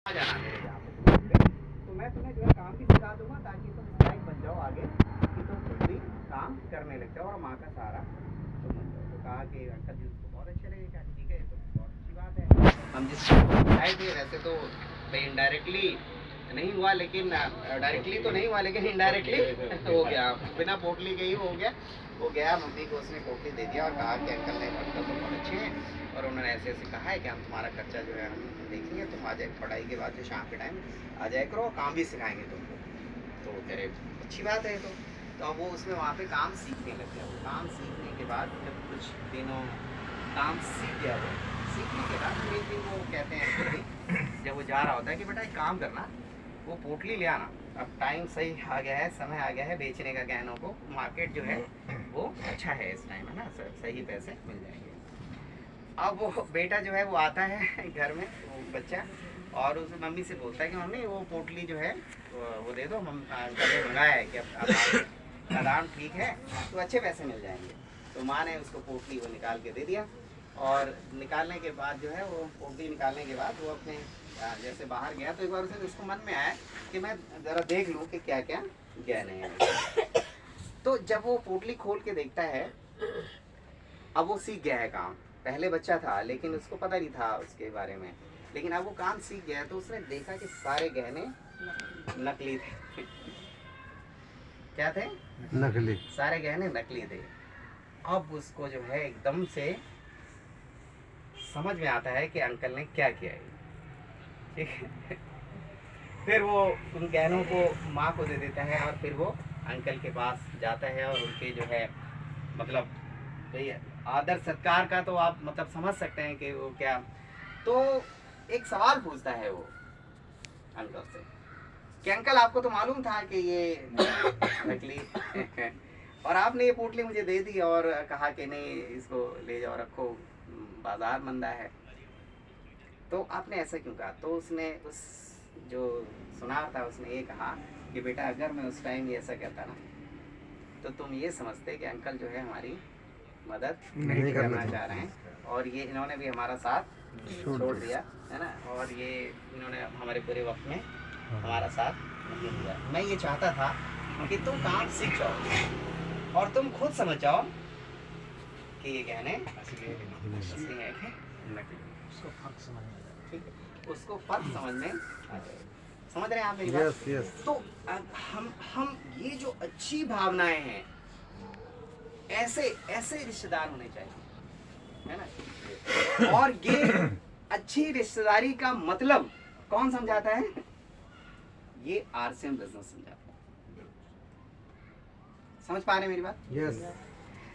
आ जाना मेरे यहाँ पे, तो मैं तुम्हें जो है काम भी सिखा दूंगा ताकि तुम इस लायक बन जाओ आगे कि तुम खुद भी काम करने लग जाओ और माँ का सहारा तुम बन जाओ। तो कहा कि अंकल जी उसको बहुत अच्छे लगेगा, ठीक है तो बहुत अच्छी बात है। हम जिस आए थे वैसे तो भाई इनडायरेक्टली नहीं हुआ, लेकिन डायरेक्टली तो नहीं हुआ लेकिन इनडायरेक्टली हो गया, बिना पोटली के ही हो गया। वो गया, मम्मी को उसने पोटली दे दिया और कहा कि अंकल ने अंकल तो बहुत अच्छे हैं और उन्होंने ऐसे ऐसे कहा है कि हम तुम्हारा खर्चा जो है हम देखेंगे, तुम आ जाए पढ़ाई के बाद जो शाम के टाइम आ जाए करो, काम भी सिखाएंगे तुमको। तो कह रहे अच्छी बात है। तो अब वो उसमें वहाँ पे काम सीखने लग गया। वो काम सीखने के बाद जब कुछ दिनों काम सीख गया, वो सीखने के बाद एक दिन वो कहते हैं कि जब वो जा रहा होता है कि बेटा एक काम करना, वो पोटली ले आना, अब टाइम सही आ गया है, समय आ गया है बेचने का गहनों को, मार्केट जो है वो अच्छा है इस टाइम, है ना, सही पैसे मिल जाएंगे। अब वो बेटा जो है वो आता है घर में, वो बच्चा, और उस मम्मी से बोलता है कि मम्मी वो पोटली जो है वो दे दो, अंकल ने मंगाया है कि अब का दाम ठीक है तो अच्छे पैसे मिल जाएंगे। तो माँ ने उसको पोटली वो निकाल के दे दिया, और निकालने के बाद जो है वो पोटली निकालने के बाद वो अपने जैसे बाहर गया तो एक बार उसे उसको मन में आया कि मैं ज़रा देख लूँ कि क्या क्या गहने हैं। तो जब वो पोटली खोल के देखता है, अब वो सीख गया है काम, पहले बच्चा था लेकिन उसको पता नहीं था उसके बारे में, लेकिन अब वो काम सीख गया तो उसने देखा कि सारे गहने नकली थे। क्या थे? नकली। सारे गहने नकली थे। अब उसको जो है एकदम से समझ में आता है कि अंकल ने क्या किया है, ठीक है। फिर वो उन गहनों को माँ को दे देता है और फिर वो अंकल के पास जाता है और उनके जो है मतलब भाई आदर सत्कार का तो आप मतलब समझ सकते हैं कि वो क्या। तो एक सवाल पूछता है वो अंकल से कि अंकल आपको तो मालूम था कि ये नकली और आपने ये पोटली मुझे दे दी और कहा कि नहीं इसको ले जाओ रखो, बाजार मंदा है, तो आपने ऐसा क्यों कहा? तो उसने उस जो सुनार था उसने ये कहा कि बेटा अगर मैं उस टाइम ये ऐसा कहता ना तो तुम ये समझते कि अंकल जो है हमारी मदद नहीं करना चाह रहे हैं, और ये इन्होंने भी हमारा साथ छोड़ दिया है ना, और ये इन्होंने हमारे पूरे वक्त में हमारा साथ नहीं दिया। मैं ये चाहता था कि तुम काम सीख जाओ और तुम खुद समझ जाओ कि ये गहने असली है कि नकली। ठीक है, उसको फर्क समझ में आ जाए। समझ रहे हैं आप मेरी बात? Yes yes. तो हम ये जो अच्छी भावनाएं हैं, ऐसे ऐसे रिश्तेदार होने चाहिए, है ना। और ये अच्छी रिश्तेदारी का मतलब कौन समझाता है? ये आरसीएम बिजनेस समझाता है। समझ पा रहे हैं मेरी बात? यस।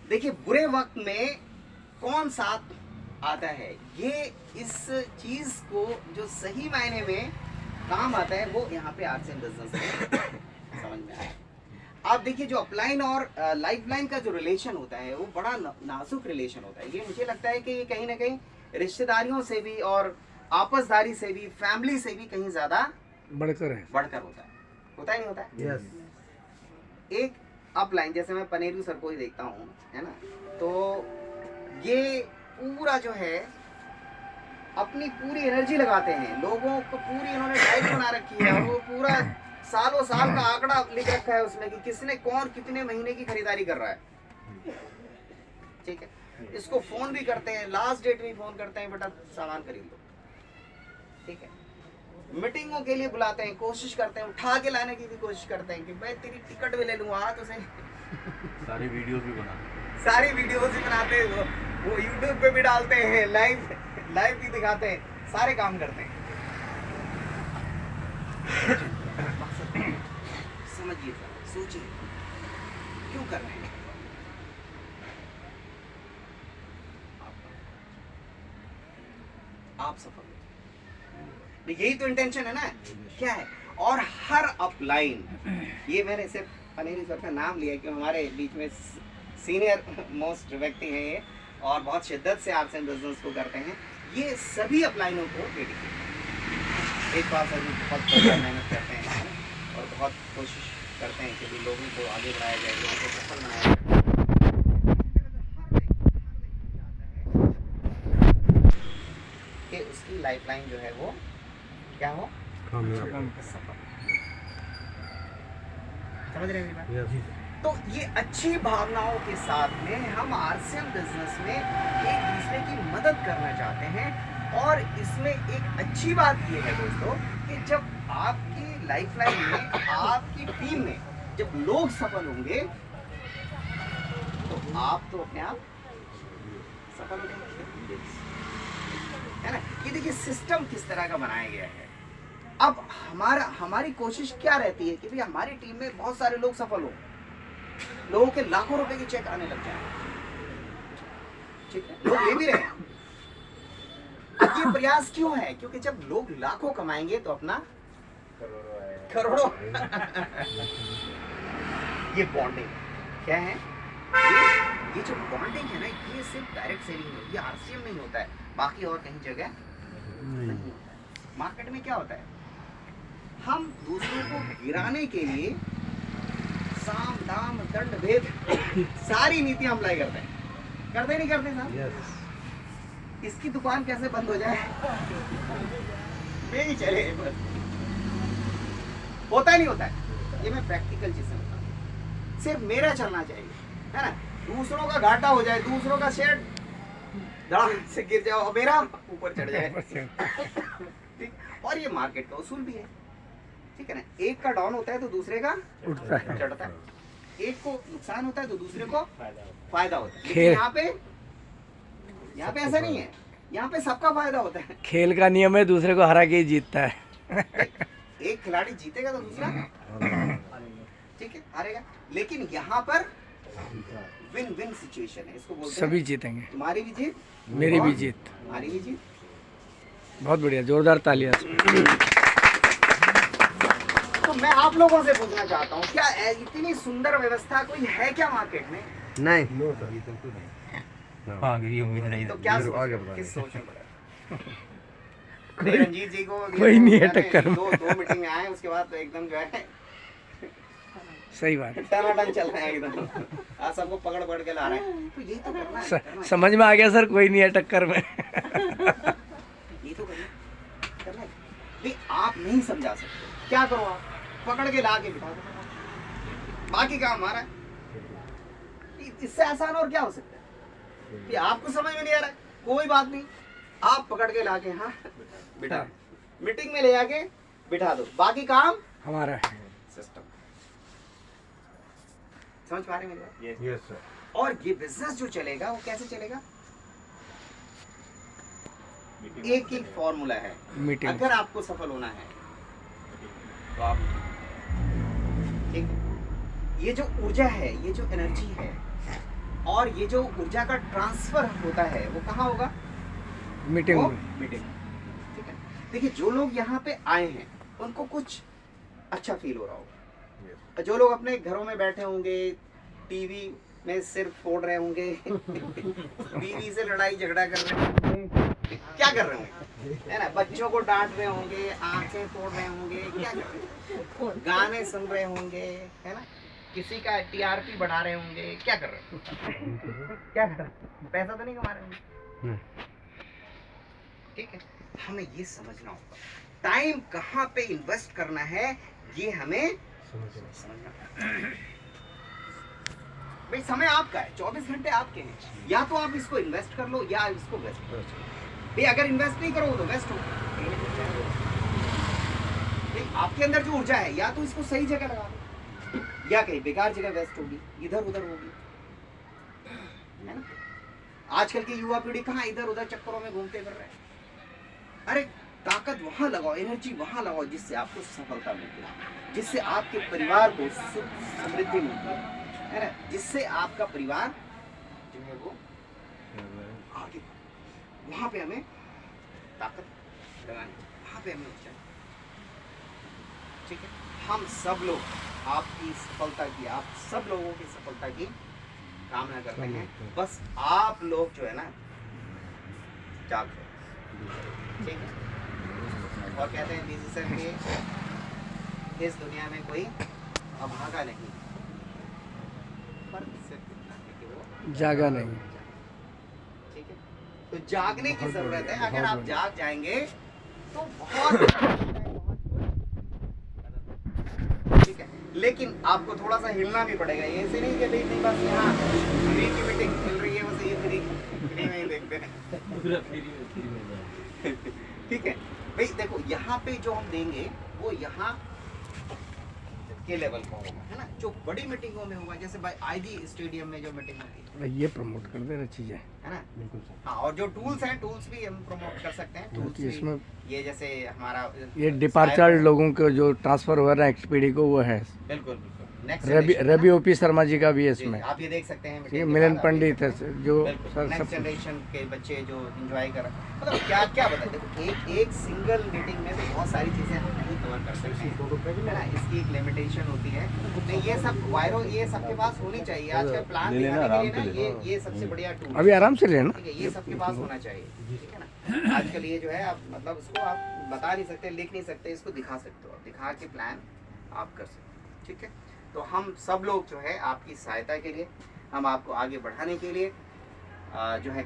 देखिए बुरे वक्त में कौन साथ आता है, ये इस चीज को जो सही मायने में काम आता है वो यहाँ पे आरसीएम बिजनेस में समझ में आया। आप देखिए जो अपलाइन और लाइफलाइन का जो रिलेशन होता है वो बड़ा नाजुक रिलेशन होता है। ये मुझे लगता है कि ये कहीं ना कहीं रिश्तेदारियों से भी और आपसदारी से भी, फैमिली से भी कहीं ज्यादा बढ़कर होता है। होता ही नहीं होता है? यस। एक अपलाइन जैसे मैं पनेरू सर को ही देखता हूँ, है ना, तो ये पूरा जो है अपनी पूरी एनर्जी लगाते हैं, लोगों को पूरी इन्होंने डाइट बना रखी है और वो पूरा सालों साल का आंकड़ा लिख रखा है उसमें कि किसने कौन कितने महीने की खरीदारी कर रहा है। ठीक है, इसको फोन भी करते हैं, लास्ट डेट में फोन करते हैं, बेटा सामान खरीद लो। ठीक है, मीटिंगों के लिए बुलाते हैं, कोशिश करते हैं, उठा के लाने की भी कोशिश करते हैं कि मैं तेरी टिकट भी ले लूंगा तो सही। सारी वीडियोस भी बनाते हैं, वो यूट्यूब पे भी डालते हैं, लाइव भी दिखाते हैं, सारे काम करते हैं। समझिए, सोचिए क्यों कर रहे हैं आप सफल हो, यही तो इंटेंशन है ना। क्या है? और हर अपलाइन, ये मैंने सिर्फ पनेरी सर का नाम लिया कि हमारे बीच में सीनियर मोस्ट व्यक्ति हैं ये और बहुत शिद्दत से आरसीएम बिजनेस को करते हैं। ये सभी अपलाइनों को डेडिकेट एक बार सभी बहुत मेहनत करते हैं और बहुत कोशिश करते हैं कि भी लोगों को आगे बढ़ाया जाए, लोगों को सफल बनाया जाए। कि उसकी लाइफलाइन जो है वो क्या हो सफल। समझ रहे हैं मेरी बात? तो ये अच्छी भावनाओं के साथ में हम आरसीएम बिजनेस में एक दूसरे की मदद करना चाहते हैं। और इसमें एक अच्छी बात ये है दोस्तों कि जब आपकी लाइफलाइन में, आपकी टीम में जब लोग सफल होंगे तो आप तो अपने आप सफल हो जाएंगे, है ना। ये देखिए सिस्टम किस तरह का बनाया गया है। अब हमारी कोशिश क्या रहती है कि भाई हमारी टीम में बहुत सारे लोग सफल हो, लोगों के लाखों रुपए के चेक आने लग जाए, ठीक है, लोग ले भी रहे हैं। अब ये प्रयास क्यों है? क्योंकि जब लोग लाखों कमाएंगे तो अपना करोड़ों ये बॉन्डिंग क्या है? ये जो बॉन्डिंग है ना, ये सिर्फ डायरेक्ट सेलिंग में, ये आरसीएम में ही होता है, बाकी और कहीं जगह नहीं होता है। मार्केट में क्या होता है, हम दूसरों को गिराने के लिए साम दाम दंड भेद सारी नीतियां अप्लाई करते हैं। करते नहीं करते साहब? इसकी दुकान कैसे बंद हो जाए, नहीं चले, बस होता ही नहीं होता है। ये मैं प्रैक्टिकल चीजें बताता हूँ। सिर्फ मेरा चलना चाहिए, है ना। दूसरों का घाटा हो जाए, दूसरों का शेयर धड़ाम से गिर जाओ, मेरा ऊपर चढ़ जाए, ठीक। और ये मार्केट का उसूल भी है, ठीक है ना। एक का डाउन होता है तो दूसरे का उठता है, चढ़ता है। एक को नुकसान होता है तो दूसरे को फायदा होता है। लेकिन खेल यहाँ पे ऐसा नहीं है, यहाँ पे सबका फायदा होता है। खेल का नियम है, दूसरे को हरा के ही जीतता है। एक खिलाड़ी जीतेगा तो दूसरा ठीक है हारेगा। लेकिन यहाँ पर विन विन सिचुएशन है, इसको बोलते हैं। सभी जीतेंगे, तुम्हारी भी जीत, मेरी भी और जीत। हमारी भी जीत। बहुत बढ़िया, जोरदार तालियां। तो मैं आप लोगों से पूछना चाहता हूँ, क्या इतनी सुंदर व्यवस्था कोई है क्या मार्केट में? नहीं, हाँ ये उम्मीद नहीं तो थी। क्या आगे सोच, बढ़ाएं। किस सोच में पड़ा? नहीं, रंजीत जी को कोई नहीं है टक्कर में। दो मीटिंग में आए, उसके बाद तो एकदम जो है सही बात है। टनाटन चल रहा है एकदम। आज सबको पकड़ पकड़ के ला रहे हैं। तो यही तो करना है, करना है। समझ में आ गया सर, कोई नहीं है टक्कर में। ये तो करना है। नहीं, आप नहीं समझा सकते, क्या करो आप पकड़ के ला के बिठा दो, बाकी काम हमारा है। इससे आसान और क्या हो सकता है? कि आपको समझ में नहीं आ रहा है, कोई बात नहीं, आप पकड़ के ला के हाँ बिठा, मीटिंग में ले जाके बिठा दो, बाकी काम हमारा है। सिस्टम। समझ पा रहे हैं मेरी बात? Yes sir. और ये बिजनेस जो चलेगा वो कैसे चलेगा? एक ही फॉर्मूला है। मीटिंग। अगर आपको सफल होना है तो आप ठीक है, ये जो ऊर्जा है, ये जो एनर्जी है, और ये जो ऊर्जा का ट्रांसफर होता है वो कहाँ होगा? मीटिंग वो में। मीटिंग। ठीक है, देखिए जो लोग यहाँ पे आए हैं उनको कुछ अच्छा फील हो रहा होगा। जो लोग अपने घरों में बैठे होंगे, टीवी में सिर फोड़ रहे होंगे, बीवी से लड़ाई झगड़ा कर रहे होंगे, क्या कर रहे होंगे, है ना, बच्चों को डांट रहे होंगे, आंखें तोड़ रहे होंगे, क्या कर रहे होंगे, गाने सुन रहे होंगे, है ना, किसी का टीआरपी बढ़ा रहे होंगे, क्या कर रहे होंगे, क्या कर रहे हैं, पैसा तो नहीं कमा रहे होंगे। ठीक है, हमें ये समझना होगा टाइम कहाँ पे इन्वेस्ट करना है, ये हमें समझना है। भाई समय आपका है, 24 घंटे आपके हैं, या तो आप इसको इन्वेस्ट कर लो या इसको वेस्ट करो। भाई अगर इन्वेस्ट नहीं करोगे तो वेस्ट हो। भाई आपके अंदर जो ऊर्जा है, या तो इसको सही जगह लगा दो या कहीं बेकार जगह वेस्ट होगी, इधर उधर होगी, है ना। आजकल की युवा पीढ़ी कहाँ इधर उधर चक्करों में घूमते फिर रहे हैं। अरे ताकत वहां लगाओ, एनर्जी वहां लगाओ जिससे आपको सफलता मिलती है, जिससे आपके परिवार को सुख समृद्धि मिलती है ना, जिससे आपका परिवार जो है वो आगे, वहां पे हमें ताकत लगानी चाहिए, वहां पे हमें ऊर्जा। ठीक है, हम सब लोग आपकी सफलता की, आप सब लोगों की सफलता की कामना करते हैं। बस आप लोग जो है ना जाग जाओ, ठीक है। और कहते हैं डीजी सर के इस दुनिया में कोई अभागा नहीं, फर्क सिर्फ इतना है कि वो जागा नहीं। ठीक है, तो जागने की जरूरत है। अगर आप जाग जाएंगे तो बहुत लेकिन आपको थोड़ा सा हिलना भी पड़ेगा, ऐसे नहीं कि भाई नहीं बस यहाँ फ्री की मीटिंग मिल रही है, बस ये फ्री में ही देखते हैं। ठीक है भाई, देखो यहाँ पे जो हम देंगे वो यहाँ के लेवल का होगा, है ना, जो बड़ी मीटिंगों में होगा, जैसे भाई आईजी स्टेडियम में जो मीटिंग होती है ये प्रमोट कर दे रही चीजें। है ना। बिल्कुल सर। हाँ, और जो टूल्स हैं, टूल्स भी हम प्रमोट कर सकते हैं, टूल्स भी इसमें ये जैसे हमारा ये डिपार्चर लोगों को जो ट्रांसफर हुआ ना एक्सपीडी को वो है। बिल्कुल बिल्कुल नेक्स्ट रवि ओपी शर्मा जी का भी है इसमें। आप ये देख सकते हैं ये meeting के मिलन बाद आप पंडित है देख सकते हैं। जो बिल्कुल, सर नेक्स्ट सब जनरेशन के बच्चे जो एंजॉय कर रहे हैं, मतलब क्या क्या बताएं, देखो एक सिंगल मीटिंग में तो बहुत सारी चीजें हम नहीं कवर कर सकते हैं, है ना, इसकी एक लिमिटेशन होती है। नहीं ये सब वायरो ये सबके पास होनी चाहिए, आज का प्लान दिखाने के लिए ना ये सबसे बढ़िया टूल अभी आराम से लेना। ठीक है, ये सबके पास होना चाहिए, ठीक है ना। आजकल ये जो है आप मतलब उसको आप बता नहीं सकते, लिख नहीं सकते, इसको दिखा सकते हो, आप दिखा के प्लान आप कर सकते हो, ठीक है। तो हम सब लोग जो है आपकी सहायता के लिए, हम आपको आगे बढ़ाने के लिए जो है